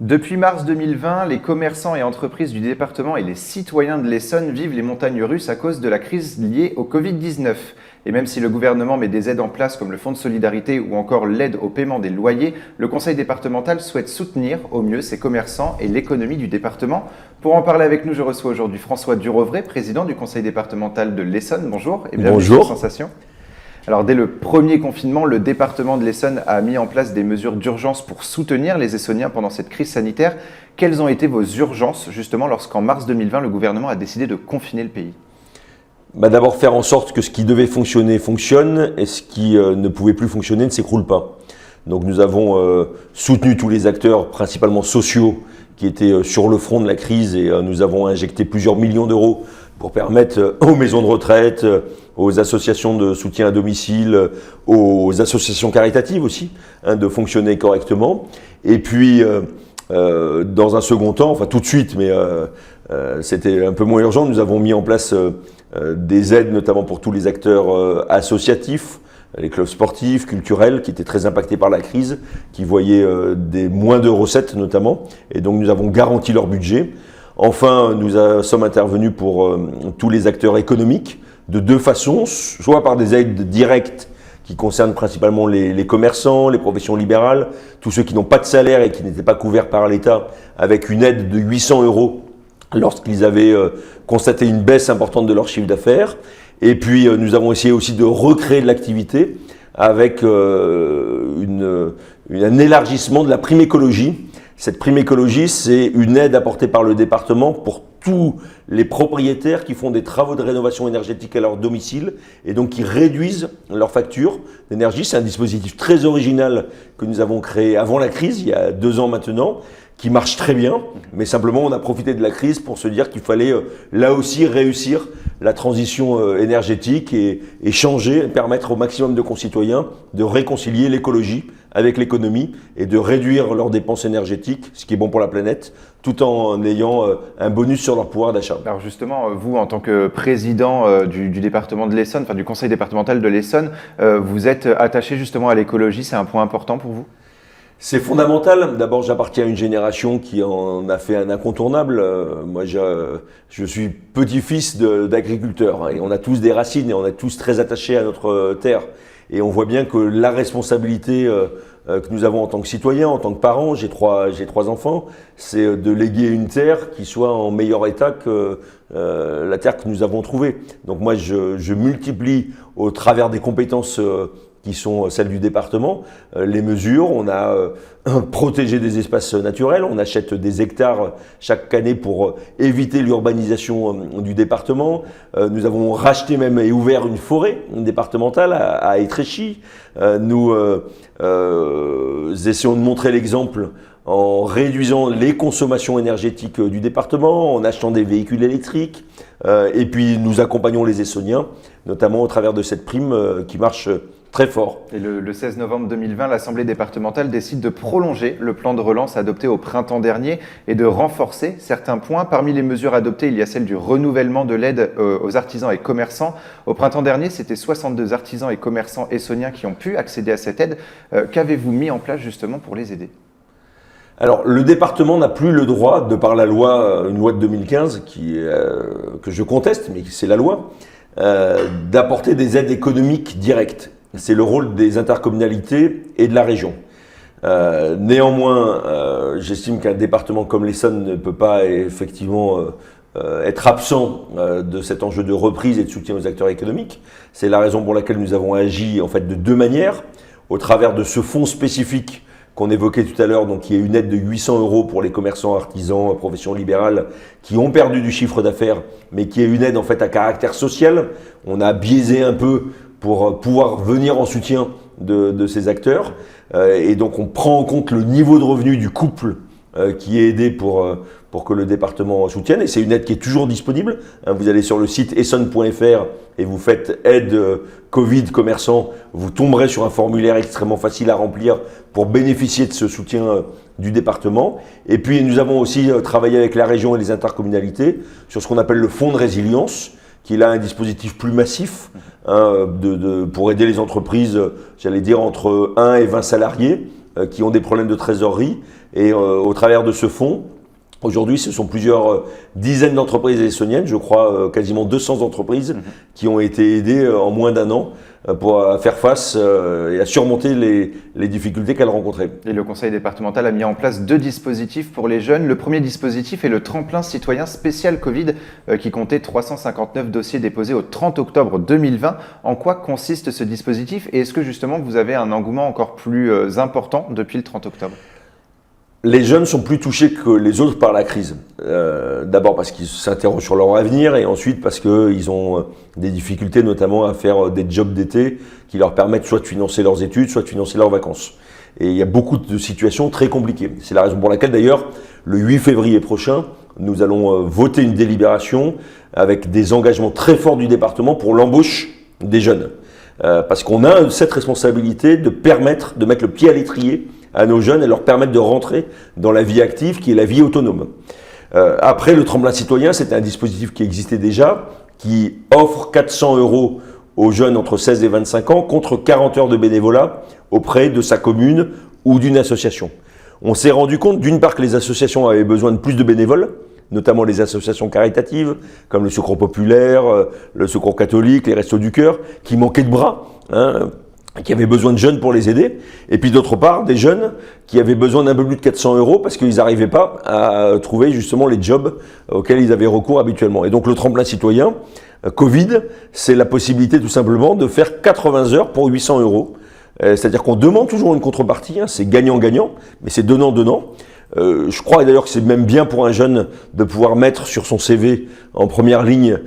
Depuis mars 2020, les commerçants et entreprises du département et les citoyens de l'Essonne vivent les montagnes russes à cause de la crise liée au Covid-19. Et même si le gouvernement met des aides en place comme le fonds de solidarité ou encore l'aide au paiement des loyers, le conseil départemental souhaite soutenir au mieux ces commerçants et l'économie du département. Pour en parler avec nous, je reçois aujourd'hui François Durovray, président du conseil départemental de l'Essonne. Bonjour et bienvenue sur Sensation. Alors dès le premier confinement, le département de l'Essonne a mis en place des mesures d'urgence pour soutenir les Essonniens pendant cette crise sanitaire. Quelles ont été vos urgences justement lorsqu'en mars 2020, le gouvernement a décidé de confiner le pays ? D'abord faire en sorte que ce qui devait fonctionner fonctionne et ce qui ne pouvait plus fonctionner ne s'écroule pas. Donc nous avons soutenu tous les acteurs, principalement sociaux, qui étaient sur le front de la crise et nous avons injecté plusieurs millions d'euros pour permettre aux maisons de retraite, aux associations de soutien à domicile, aux associations caritatives aussi, de fonctionner correctement. Et puis, dans un second temps, enfin tout de suite, mais c'était un peu moins urgent, nous avons mis en place des aides, notamment pour tous les acteurs associatifs, les clubs sportifs, culturels, qui étaient très impactés par la crise, qui voyaient des moins de recettes notamment, et donc nous avons garanti leur budget. Enfin, nous sommes intervenus pour tous les acteurs économiques de deux façons, soit par des aides directes qui concernent principalement les commerçants, les professions libérales, tous ceux qui n'ont pas de salaire et qui n'étaient pas couverts par l'État, avec une aide de 800 € lorsqu'ils avaient constaté une baisse importante de leur chiffre d'affaires. Et puis nous avons essayé aussi de recréer de l'activité avec un élargissement de la prime écologie. Cette prime écologie, c'est une aide apportée par le département pour tous les propriétaires qui font des travaux de rénovation énergétique à leur domicile et donc qui réduisent leur facture d'énergie. C'est un dispositif très original que nous avons créé avant la crise, il y a 2 ans maintenant, qui marche très bien, mais simplement on a profité de la crise pour se dire qu'il fallait là aussi réussir la transition énergétique et changer, permettre au maximum de concitoyens de réconcilier l'écologie avec l'économie et de réduire leurs dépenses énergétiques, ce qui est bon pour la planète, tout en ayant un bonus sur leur pouvoir d'achat. Alors justement, vous en tant que président du département de l'Essonne, enfin du conseil départemental de l'Essonne, vous êtes attaché justement à l'écologie, c'est un point important pour vous ? C'est fondamental. D'abord, j'appartiens à une génération qui en a fait un incontournable. Moi, je suis petit-fils d'agriculteurs et on a tous des racines et on est tous très attachés à notre terre. Et on voit bien que la responsabilité que nous avons en tant que citoyens, en tant que parents, j'ai trois enfants, c'est de léguer une terre qui soit en meilleur état que la terre que nous avons trouvée. Donc moi, je multiplie au travers des compétences qui sont celles du département, les mesures. On a protégé des espaces naturels, on achète des hectares chaque année pour éviter l'urbanisation du département. Nous avons racheté même et ouvert une forêt départementale à Étréchy. Nous essayons de montrer l'exemple en réduisant les consommations énergétiques du département, en achetant des véhicules électriques. Et puis nous accompagnons les Essonniens, notamment au travers de cette prime qui marche très fort. Et le 16 novembre 2020, l'Assemblée départementale décide de prolonger le plan de relance adopté au printemps dernier et de renforcer certains points. Parmi les mesures adoptées, il y a celle du renouvellement de l'aide aux artisans et commerçants. Au printemps dernier, c'était 62 artisans et commerçants essonniens qui ont pu accéder à cette aide. Qu'avez-vous mis en place justement pour les aider ? Alors, le département n'a plus le droit, de par la loi, une loi de 2015 que je conteste, mais c'est la loi, d'apporter des aides économiques directes. C'est le rôle des intercommunalités et de la région. Néanmoins, j'estime qu'un département comme l'Essonne ne peut pas effectivement être absent de cet enjeu de reprise et de soutien aux acteurs économiques. C'est la raison pour laquelle nous avons agi en fait de 2 manières, au travers de ce fonds spécifique qu'on évoquait tout à l'heure, donc qui est une aide de 800 € pour les commerçants, artisans, professions libérales qui ont perdu du chiffre d'affaires, mais qui est une aide en fait à caractère social. On a biaisé un peu pour pouvoir venir en soutien de ces acteurs. Et donc on prend en compte le niveau de revenu du couple qui est aidé pour que le département soutienne. Et c'est une aide qui est toujours disponible. Vous allez sur le site essonne.fr et vous faites aide Covid commerçant. Vous tomberez sur un formulaire extrêmement facile à remplir pour bénéficier de ce soutien du département. Et puis nous avons aussi travaillé avec la région et les intercommunalités sur ce qu'on appelle le fonds de résilience, qui est là un dispositif plus massif pour aider les entreprises, j'allais dire entre 1 et 20 salariés, qui ont des problèmes de trésorerie. Et au travers de ce fonds, aujourd'hui, ce sont plusieurs dizaines d'entreprises essonniennes, je crois quasiment 200 entreprises qui ont été aidées en moins d'un an pour faire face et à surmonter les difficultés qu'elles rencontraient. Et le conseil départemental a mis en place 2 dispositifs pour les jeunes. Le premier dispositif est le tremplin citoyen spécial Covid qui comptait 359 dossiers déposés au 30 octobre 2020. En quoi consiste ce dispositif et est-ce que justement vous avez un engouement encore plus important depuis le 30 octobre ? Les jeunes sont plus touchés que les autres par la crise. D'abord parce qu'ils s'interrogent sur leur avenir et ensuite parce qu'ils ont des difficultés notamment à faire des jobs d'été qui leur permettent soit de financer leurs études, soit de financer leurs vacances. Et il y a beaucoup de situations très compliquées. C'est la raison pour laquelle d'ailleurs, le 8 février prochain, nous allons voter une délibération avec des engagements très forts du département pour l'embauche des jeunes. Parce qu'on a cette responsabilité de permettre de mettre le pied à l'étrier à nos jeunes et leur permettre de rentrer dans la vie active qui est la vie autonome. Après, le tremplin citoyen, c'est un dispositif qui existait déjà, qui offre 400 € aux jeunes entre 16 et 25 ans contre 40 heures de bénévolat auprès de sa commune ou d'une association. On s'est rendu compte d'une part que les associations avaient besoin de plus de bénévoles, notamment les associations caritatives comme le Secours populaire, le Secours catholique, les Restos du Cœur, qui manquaient de bras, qui avaient besoin de jeunes pour les aider, et puis d'autre part des jeunes qui avaient besoin d'un peu plus de 400 € parce qu'ils n'arrivaient pas à trouver justement les jobs auxquels ils avaient recours habituellement. Et donc le tremplin citoyen Covid, c'est la possibilité tout simplement de faire 80 heures pour 800 €. C'est-à-dire qu'on demande toujours une contrepartie, c'est gagnant-gagnant, mais c'est donnant-donnant. Je crois d'ailleurs que c'est même bien pour un jeune de pouvoir mettre sur son CV en première ligne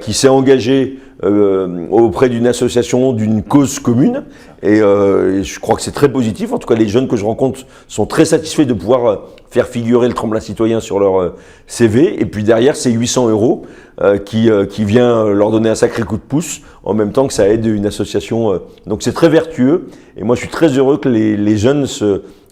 qui s'est engagé auprès d'une association, d'une cause commune. Et je crois que c'est très positif. En tout cas, les jeunes que je rencontre sont très satisfaits de pouvoir faire figurer le tremplin citoyen sur leur CV. Et puis derrière, c'est 800 € qui vient leur donner un sacré coup de pouce en même temps que ça aide une association. Donc c'est très vertueux. Et moi, je suis très heureux que les jeunes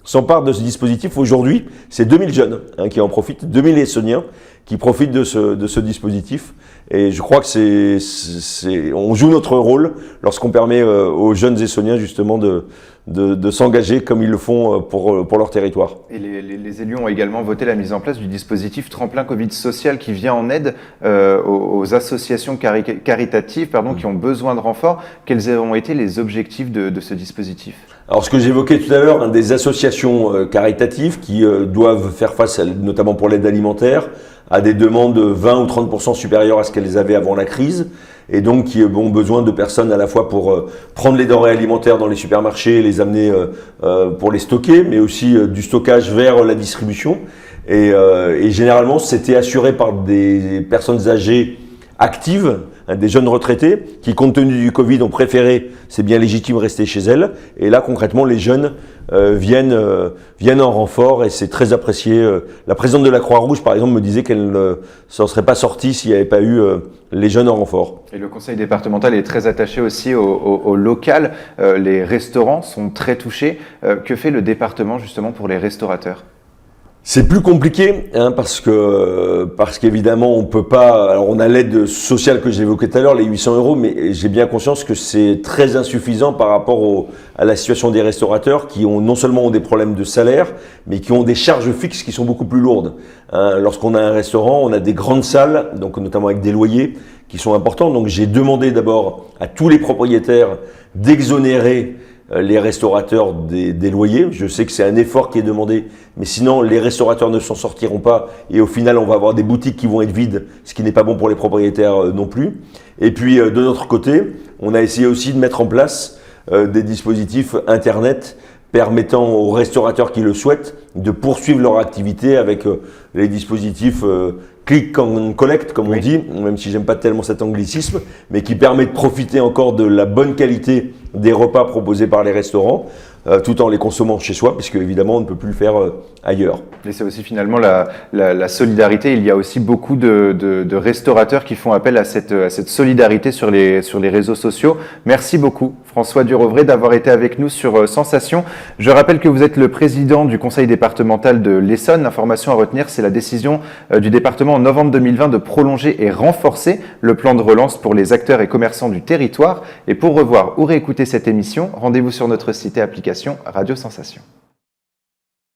s'emparent de ce dispositif. Aujourd'hui, c'est 2000 jeunes qui en profitent, 2000 Essonniens qui profitent de ce dispositif. Et je crois que on joue notre rôle lorsqu'on permet aux jeunes Essonniens justement de s'engager comme ils le font pour leur territoire. Et les élus ont également voté la mise en place du dispositif tremplin Covid social qui vient en aide aux associations caritatives qui ont besoin de renforts. Quels ont été les objectifs de ce dispositif ? Alors ce que j'évoquais tout à l'heure, des associations caritatives qui doivent faire face, notamment pour l'aide alimentaire, à des demandes 20 ou 30% supérieures à ce qu'elles avaient avant la crise, et donc qui ont besoin de personnes à la fois pour prendre les denrées alimentaires dans les supermarchés et les amener pour les stocker, mais aussi du stockage vers la distribution. Et généralement, c'était assuré par des personnes âgées actives, des jeunes retraités qui, compte tenu du Covid, ont préféré, c'est bien légitime, rester chez elles. Et là, concrètement, les jeunes viennent en renfort et c'est très apprécié. La présidente de la Croix-Rouge, par exemple, me disait qu'elle ne s'en serait pas sortie s'il n'y avait pas eu les jeunes en renfort. Et le conseil départemental est très attaché aussi au local. Les restaurants sont très touchés. Que fait le département justement pour les restaurateurs ? C'est plus compliqué parce qu'évidemment on peut pas. Alors on a l'aide sociale que j'évoquais tout à l'heure, les 800 €, mais j'ai bien conscience que c'est très insuffisant par rapport à la situation des restaurateurs qui ont non seulement des problèmes de salaire, mais qui ont des charges fixes qui sont beaucoup plus lourdes. Lorsqu'on a un restaurant, on a des grandes salles, donc notamment avec des loyers qui sont importants. Donc j'ai demandé d'abord à tous les propriétaires d'exonérer les restaurateurs des loyers. Je sais que c'est un effort qui est demandé, mais sinon les restaurateurs ne s'en sortiront pas et au final on va avoir des boutiques qui vont être vides, ce qui n'est pas bon pour les propriétaires non plus. Et puis de notre côté, on a essayé aussi de mettre en place des dispositifs internet permettant aux restaurateurs qui le souhaitent de poursuivre leur activité avec les dispositifs click and collect, comme on dit, même si j'aime pas tellement cet anglicisme, mais qui permet de profiter encore de la bonne qualité des repas proposés par les restaurants, tout en les consommant chez soi, puisque évidemment on ne peut plus le faire ailleurs. Et c'est aussi finalement la solidarité. Il y a aussi beaucoup de restaurateurs qui font appel à cette solidarité sur les réseaux sociaux. Merci beaucoup François Durovray d'avoir été avec nous sur Sensation. Je rappelle que vous êtes le président du conseil départemental de l'Essonne. L'information à retenir, c'est la décision du département en novembre 2020 de prolonger et renforcer le plan de relance pour les acteurs et commerçants du territoire. Et pour revoir ou réécouter cette émission, rendez-vous sur notre site et application Radio Sensation.